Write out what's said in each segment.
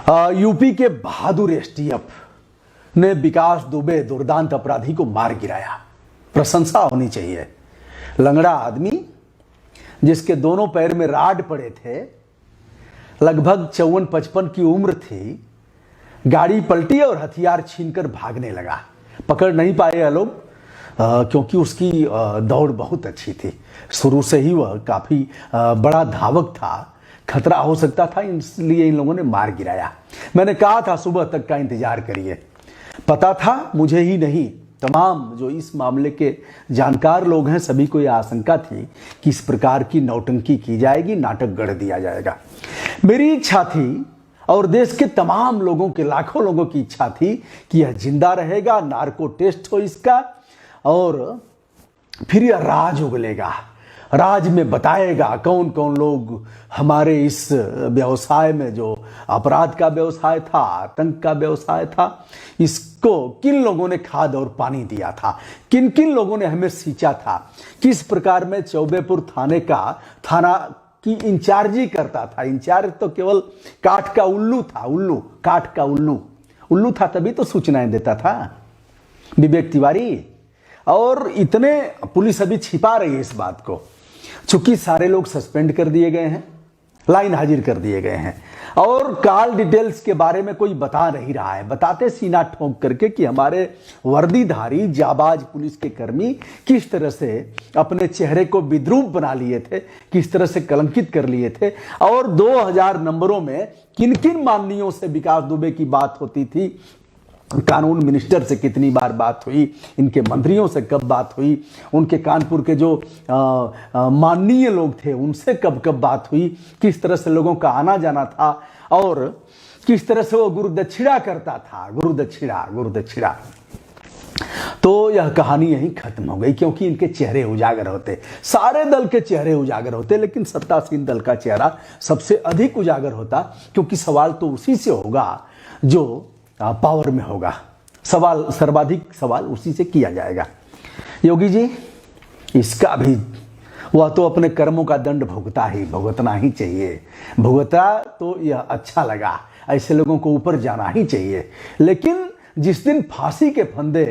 UP के बहादुर STF ने विकास दुबे दुर्दांत अपराधी को मार गिराया। प्रशंसा होनी चाहिए। लंगड़ा आदमी जिसके दोनों पैर में राड पड़े थे, लगभग 54-55 की उम्र थी, गाड़ी पलटी और हथियार छीनकर भागने लगा। पकड़ नहीं पाए ये लोग क्योंकि उसकी दौड़ बहुत अच्छी थी। शुरू से ही वह काफी बड़ा धावक था, खतरा हो सकता था, इसलिए इन लोगों ने मार गिराया। मैंने कहा था सुबह तक का इंतजार करिए। पता था मुझे ही नहीं, तमाम जो इस मामले के जानकार लोग हैं सभी को यह आशंका थी कि इस प्रकार की नौटंकी की जाएगी, नाटक गढ़ दिया जाएगा। मेरी इच्छा थी और देश के तमाम लोगों के, लाखों लोगों की इच्छा थी कि यह जिंदा रहेगा, नार्को टेस्ट हो इसका और फिर यह राज उगलेगा। राज में बताएगा कौन कौन लोग हमारे इस व्यवसाय में, जो अपराध का व्यवसाय था, आतंक का व्यवसाय था, इसको किन लोगों ने खाद और पानी दिया था, किन किन लोगों ने हमें सींचा था, किस प्रकार में चौबेपुर थाने का थाना की इंचार्जी करता था। इंचार्ज तो केवल काठ का उल्लू था, काठ का उल्लू था, तभी तो सूचनाएं देता था विवेक तिवारी। और इतने पुलिस अभी छिपा रही है इस बात को, चूंकि सारे लोग सस्पेंड कर दिए गए हैं, लाइन हाजिर कर दिए गए हैं और कॉल डिटेल्स के बारे में कोई बता नहीं रहा है। बताते सीना ठोंक करके कि हमारे वर्दीधारी जाबाज पुलिस के कर्मी किस तरह से अपने चेहरे को विद्रूप बना लिए थे, किस तरह से कलंकित कर लिए थे और 2000 नंबरों में किन किन माननीयों से विकास दुबे की बात होती थी, कानून मिनिस्टर से कितनी बार बात हुई, इनके मंत्रियों से कब बात हुई, उनके कानपुर के जो माननीय लोग थे उनसे कब कब बात हुई, किस तरह से लोगों का आना जाना था और किस तरह से वो गुरुदक्षिणा करता था, गुरुदक्षिणा। तो यह कहानी यहीं खत्म हो गई क्योंकि इनके चेहरे उजागर होते, सारे दल के चेहरे उजागर होते, लेकिन सत्तासीन दल का चेहरा सबसे अधिक उजागर होता क्योंकि सवाल तो उसी से होगा जो पावर में होगा। सवाल, सर्वाधिक सवाल उसी से किया जाएगा। योगी जी, इसका भी वह तो अपने कर्मों का दंड भुगतना ही चाहिए। भुगता तो यह अच्छा लगा, ऐसे लोगों को ऊपर जाना ही चाहिए। लेकिन जिस दिन फांसी के फंदे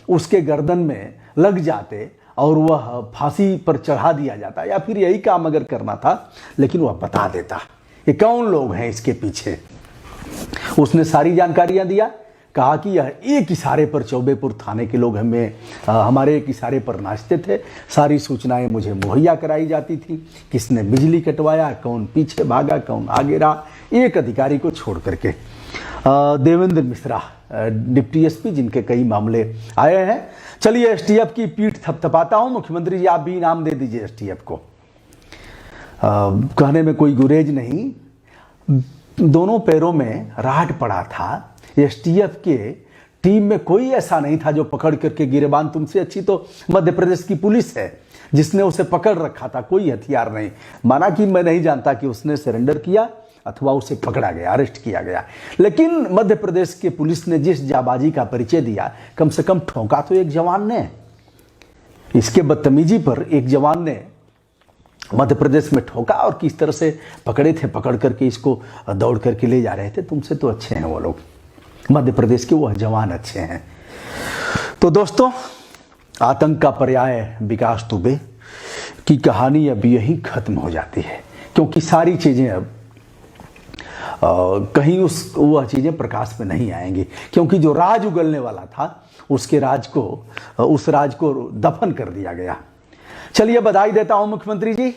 उसके गर्दन में लग जाते और वह फांसी पर चढ़ा दिया जाता, या फिर यही काम अगर करना था, लेकिन वह बता देता ये कौन लोग हैं इसके पीछे। उसने सारी जानकारियां दिया, कहा कि यह एक इशारे पर चौबेपुर थाने के लोग हमारे एक इशारे पर नाचते थे, सारी सूचनाएं मुझे मुहैया कराई जाती थी, किसने बिजली कटवाया, कौन पीछे भागा, कौन आगे रहा, एक अधिकारी को छोड़ करके। देवेंद्र मिश्रा डिप्टी एसपी, जिनके कई मामले आए हैं। चलिए एसटीएफ की पीठ थपथपाता हूं। मुख्यमंत्री जी आप भी इनाम दे दीजिए एसटीएफ को। कहने में कोई गुरेज नहीं, दोनों पैरों में राड पड़ा था। एसटीएफ के टीम में कोई ऐसा नहीं था जो पकड़ करके गिरेबान, तुमसे अच्छी तो मध्य प्रदेश की पुलिस है जिसने उसे पकड़ रखा था, कोई हथियार नहीं। माना कि मैं नहीं जानता कि उसने सरेंडर किया अथवा उसे पकड़ा गया, अरेस्ट किया गया, लेकिन मध्य प्रदेश के पुलिस ने जिस जाबाजी का परिचय दिया, कम से कम ठोंका तो एक जवान ने। इसके बदतमीजी पर एक जवान ने मध्य प्रदेश में ठोका और किस तरह से पकड़े थे, पकड़ करके इसको दौड़ करके ले जा रहे थे। तुमसे तो अच्छे हैं वो लोग, मध्य प्रदेश के वह जवान अच्छे हैं। तो दोस्तों, आतंक का पर्याय विकास दुबे की कहानी अब यहीं खत्म हो जाती है क्योंकि सारी चीजें अब कहीं वह चीजें प्रकाश में नहीं आएंगी, क्योंकि जो राज उगलने वाला था उस राज को दफन कर दिया गया। चलिए बधाई देता हूं मुख्यमंत्री जी,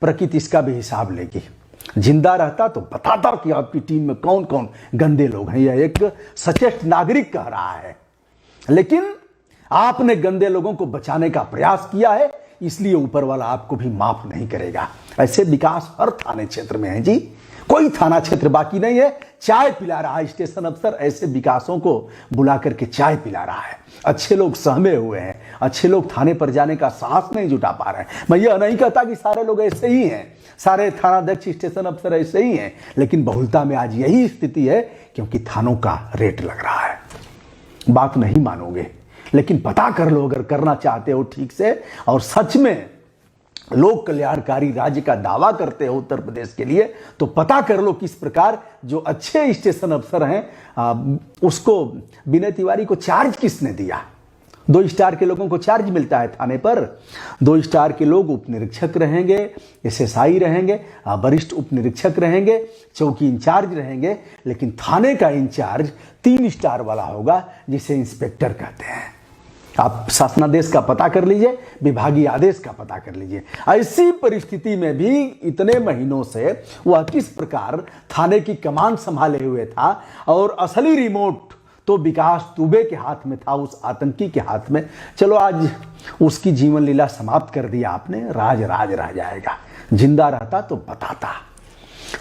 प्रकृति इसका भी हिसाब लेगी। जिंदा रहता तो बताता कि आपकी टीम में कौन कौन गंदे लोग हैं। यह एक सचेत नागरिक कह रहा है, लेकिन आपने गंदे लोगों को बचाने का प्रयास किया है, इसलिए ऊपर वाला आपको भी माफ नहीं करेगा। ऐसे विकास हर थाने क्षेत्र में है जी, कोई थाना क्षेत्र बाकी नहीं है। चाय पिला रहा है स्टेशन अफसर, ऐसे विकासों को बुला करके चाय पिला रहा है। अच्छे लोग सहमे हुए हैं, अच्छे लोग थाने पर जाने का साहस नहीं जुटा पा रहे हैं। मैं यह नहीं कहता कि सारे लोग ऐसे ही हैं, सारे थानाध्यक्ष स्टेशन अफसर ऐसे ही हैं, लेकिन बहुलता में आज यही स्थिति है क्योंकि थानों का रेट लग रहा है। बात नहीं मानोगे, लेकिन पता कर लो अगर करना चाहते हो ठीक से और सच में लोक कल्याणकारी राज्य का दावा करते हो उत्तर प्रदेश के लिए, तो पता कर लो किस प्रकार जो अच्छे स्टेशन अफसर हैं उसको विनय तिवारी को चार्ज किसने दिया। 2 स्टार के लोगों को चार्ज मिलता है थाने पर। 2 स्टार के लोग उप निरीक्षक रहेंगे, एसएसआई रहेंगे, वरिष्ठ उप निरीक्षक रहेंगे, चौकी इंचार्ज रहेंगे, लेकिन थाने का इंचार्ज 3 स्टार वाला होगा जिसे इंस्पेक्टर कहते हैं। आप शासनादेश का पता कर लीजिए, विभागीय आदेश का पता कर लीजिए। ऐसी परिस्थिति में भी इतने महीनों से वह किस प्रकार थाने की कमान संभाले हुए था और असली रिमोट तो विकास दुबे के हाथ में था, उस आतंकी के हाथ में। चलो आज उसकी जीवन लीला समाप्त कर दिया आपने, राज राज रह जाएगा। जिंदा रहता तो बताता।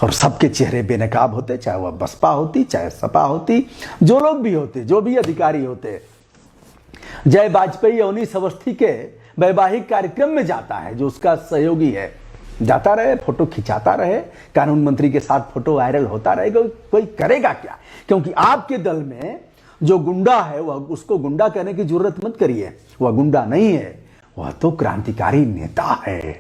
और सबके चेहरे बेनकाब होते, चाहे वह बसपा होती, चाहे सपा होती, जो लोग भी होते, जो भी अधिकारी होते। जय वाजपेयी 19 अवस्थी के वैवाहिक कार्यक्रम में जाता है, जो उसका सहयोगी है, जाता रहे, फोटो खिंचाता रहे, कानून मंत्री के साथ फोटो वायरल होता रहेगा, कोई करेगा क्या? क्योंकि आपके दल में जो गुंडा है वह, उसको गुंडा कहने की जरूरत मत करिए, वह गुंडा नहीं है, वह तो क्रांतिकारी नेता है।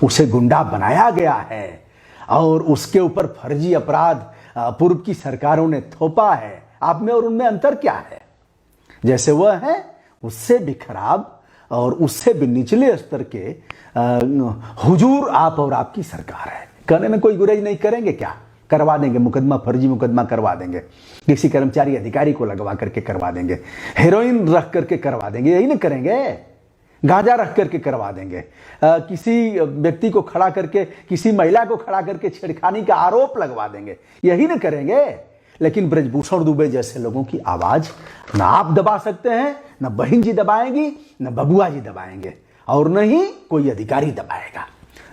उसे गुंडा बनाया गया है और उसके ऊपर फर्जी अपराध पूर्व की सरकारों ने थोपा है। आप में और उनमें अंतर क्या है? जैसे वह है उससे भी खराब और उससे भी निचले स्तर के हुजूर आप और आपकी सरकार है। कहने में कोई गुरेज नहीं करेंगे क्या? करवा देंगे मुकदमा, फर्जी मुकदमा करवा देंगे, किसी कर्मचारी अधिकारी को लगवा करके करवा देंगे, हेरोइन रख करके करवा देंगे, यही नहीं करेंगे? गांजा रख करके करवा देंगे, किसी व्यक्ति को खड़ा करके, किसी महिला को खड़ा करके छेड़खानी का आरोप लगवा देंगे, यही नहीं करेंगे? लेकिन ब्रजभूषण दुबे जैसे लोगों की आवाज ना आप दबा सकते हैं, ना बहन जी दबाएंगी, ना बबुआ जी दबाएंगे, और न ही कोई अधिकारी दबाएगा।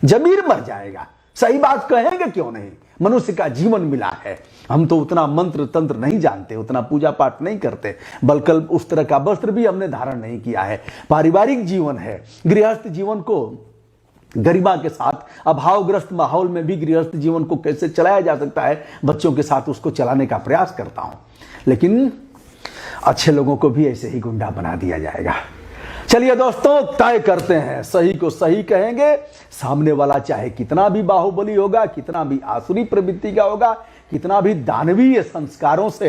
जमीर मर जाएगा। सही बात कहेंगे क्यों नहीं? मनुष्य का जीवन मिला है। हम तो उतना मंत्र तंत्र नहीं जानते, उतना पूजा पाठ नहीं करते, बल्कि उस तरह का वस्त्र भी हमने धारण नहीं किया है। पारिवारिक जीवन है, गृहस्थ जीवन को गरिमा के साथ अभावग्रस्त माहौल में भी गृहस्थ जीवन को कैसे चलाया जा सकता है, बच्चों के साथ उसको चलाने का प्रयास करता हूं। लेकिन अच्छे लोगों को भी ऐसे ही गुंडा बना दिया जाएगा। चलिए दोस्तों, तय करते हैं, सही को सही कहेंगे। सामने वाला चाहे कितना भी बाहुबली होगा, कितना भी आसुरी प्रवृत्ति का होगा, कितना भी दानवीय संस्कारों से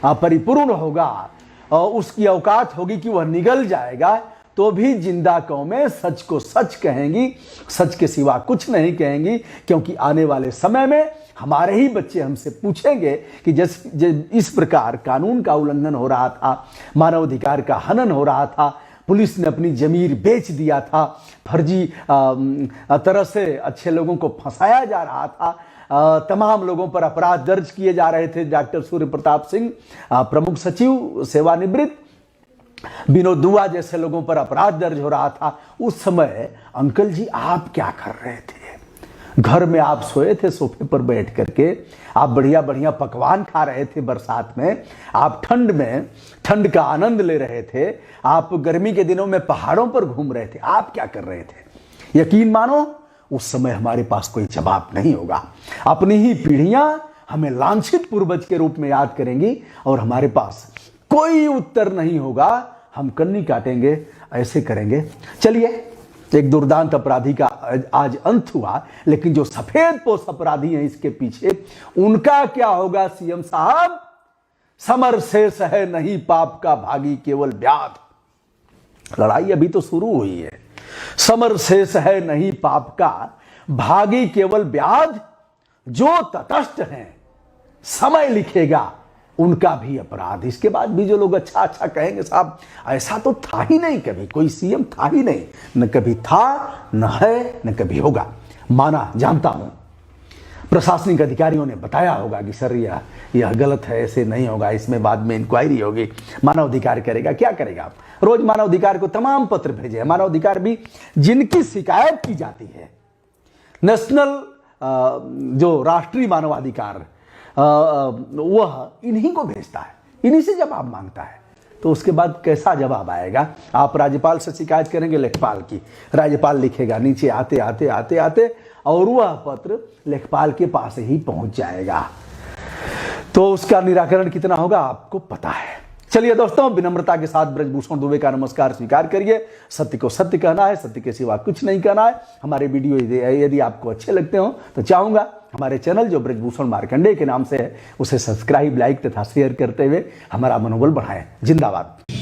परिपूर्ण होगा और उसकी औकात होगी कि वह निगल जाएगा, तो भी जिंदा कौमें सच को सच कहेंगी, सच के सिवा कुछ नहीं कहेंगी। क्योंकि आने वाले समय में हमारे ही बच्चे हमसे पूछेंगे कि जब इस प्रकार कानून का उल्लंघन हो रहा था, मानवाधिकार का हनन हो रहा था, पुलिस ने अपनी जमीर बेच दिया था, फर्जी तरह से अच्छे लोगों को फंसाया जा रहा था, तमाम लोगों पर अपराध दर्ज किए जा रहे थे। डॉक्टर सूर्य प्रताप सिंह प्रमुख सचिव सेवानिवृत्त, विनोद दुआ जैसे लोगों पर अपराध दर्ज हो रहा था। उस समय अंकल जी आप क्या कर रहे थे? घर में आप सोए थे सोफे पर बैठ करके, आप बढ़िया बढ़िया पकवान खा रहे थे बरसात में, आप ठंड में ठंड का आनंद ले रहे थे, आप गर्मी के दिनों में पहाड़ों पर घूम रहे थे, आप क्या कर रहे थे? यकीन मानो उस समय हमारे पास कोई जवाब नहीं होगा। अपनी ही पीढ़ियां हमें लांछित पूर्वज के रूप में याद करेंगी और हमारे पास कोई उत्तर नहीं होगा। हम कन्नी काटेंगे, ऐसे करेंगे। चलिए, एक दुर्दांत अपराधी का आज अंत हुआ, लेकिन जो सफेद पोश अपराधी हैं इसके पीछे, उनका क्या होगा सीएम साहब? समर शेष है नहीं पाप का भागी केवल व्याध। लड़ाई अभी तो शुरू हुई है। समर शेष है नहीं पाप का भागी केवल व्याध, जो तटस्थ हैं समय लिखेगा उनका भी अपराध। इसके बाद भी जो लोग अच्छा अच्छा कहेंगे, साहब ऐसा तो था ही नहीं, कभी कोई सीएम था ही नहीं, न कभी था, न है, न कभी होगा। माना जानता हूं प्रशासनिक अधिकारियों ने बताया होगा कि सर यह गलत है, ऐसे नहीं होगा, इसमें बाद में इंक्वायरी होगी, मानवाधिकार करेगा। क्या करेगा? आप रोज मानवाधिकार को तमाम पत्र भेजे। मानवाधिकार भी जिनकी शिकायत की जाती है, नेशनल जो राष्ट्रीय मानवाधिकार वह इन्हीं को भेजता है, इन्हीं से जवाब मांगता है। तो उसके बाद कैसा जवाब आएगा? आप राज्यपाल से शिकायत करेंगे लेखपाल की, राज्यपाल लिखेगा, नीचे आते आते आते आते और वह पत्र लेखपाल के पास ही पहुंच जाएगा। तो उसका निराकरण कितना होगा आपको पता है। चलिए दोस्तों, विनम्रता के साथ ब्रजभूषण दुबे का नमस्कार स्वीकार करिए। सत्य को सत्य कहना है, सत्य के सिवा कुछ नहीं कहना है। हमारे वीडियो यदि आपको अच्छे लगते हो तो चाहूंगा हमारे चैनल जो ब्रजभूषण मार्कंडेय के नाम से है उसे सब्सक्राइब, लाइक तथा शेयर करते हुए हमारा मनोबल बढ़ाएं। जिंदाबाद।